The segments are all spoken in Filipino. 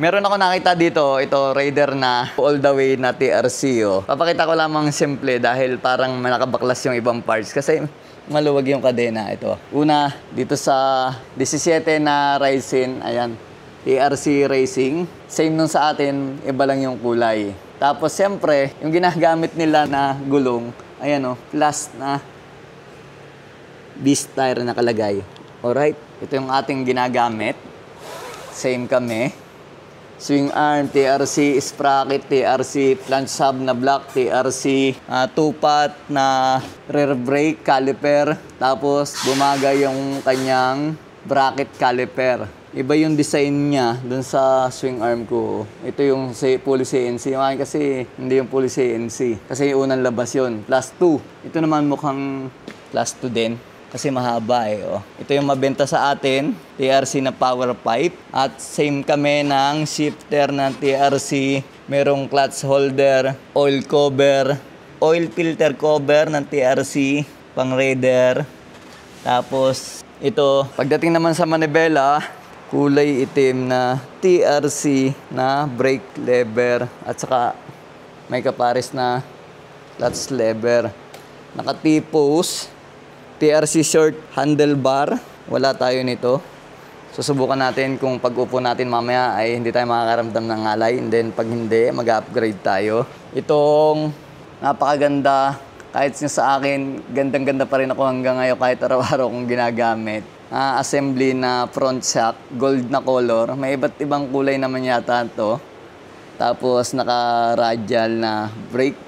Meron ako nakita dito, ito Raider na all the way na TRC. Oh. Papakita ko lamang simple dahil parang nakabaklas yung ibang parts kasi maluwag yung kadena. Ito. Una, dito sa 17 na Ryzen, ayan, TRC Racing. Same nun sa atin, iba lang yung kulay. Tapos siyempre, yung ginagamit nila na gulong, ayan o, plus na beast tire nakalagay. Alright, ito yung ating ginagamit. Same kami. Swing arm, TRC sprocket, TRC flange hub na block, TRC two-pot na rear brake caliper. Tapos bumagay yung kanyang bracket caliper. Iba yung design niya dun sa swing arm ko. Ito yung fully CNC. Yung akin kasi hindi yung fully CNC. Kasi yung unang labas yun. Plus 2. Ito naman mukhang plus 2 din. Kasi mahaba eh. Oh. Ito yung mabenta sa atin. TRC na power pipe. At same kami ng shifter ng TRC. Merong clutch holder, oil cover, oil filter cover ng TRC, pang Raider. Tapos ito, pagdating naman sa manibela, kulay itim na TRC na brake lever. At saka may kapares na clutch lever. Naka-T-pose. TRC short handlebar. Wala tayo nito. Susubukan natin kung pag-upo natin mamaya ay hindi tayo makakaramdam ng ngalay. And then pag hindi, mag-upgrade tayo. Itong napakaganda. Kahit sa akin, gandang-ganda pa rin ako hanggang ngayon kahit araw-araw kong ginagamit. Assembly na front shock, gold na color. May iba't ibang kulay naman yata ito. Tapos naka-radial na brake.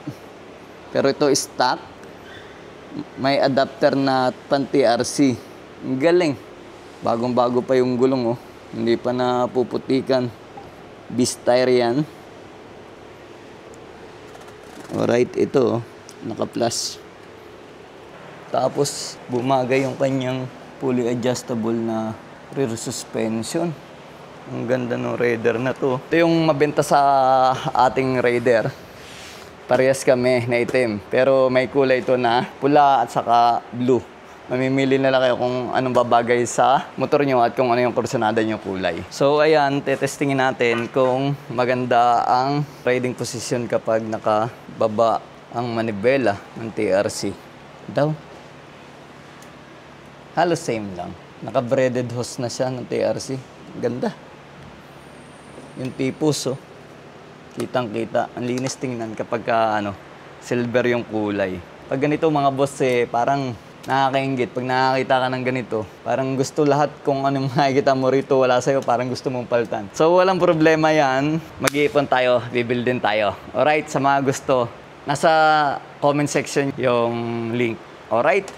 Pero ito stock. May adapter na pan-TRC. Galing. Bagong-bago pa yung gulong, oh. Hindi pa napuputikan. Beast tire yan. Alright, ito, oh. Naka-plus. Tapos, bumagay yung kanyang fully adjustable na rear suspension. Ang ganda ng Raider na to. Ito yung mabenta sa ating Raider. Parehas kami na itim. Pero may kulay ito na pula at saka blue. Mamimili na lang kayo kung anong babagay sa motor nyo at kung ano yung kursunada nyo kulay. So ayan, tetestingin natin kung maganda ang riding position kapag nakababa ang manibela ng TRC. Daw. Halos same lang. Naka-braided hose na siya ng TRC. Ganda. Yung T-pose, oh. Kitang-kita. Ang linis tingnan kapag silver yung kulay. Pag ganito mga boss parang nakakaingit. Pag nakakita ka ng ganito, parang gusto lahat kung anong makikita mo rito, wala sa'yo, parang gusto mong paltan. So walang problema yan. Mag-iipon tayo, bibuild din tayo. Alright, sa mga gusto, nasa comment section yung link. Alright?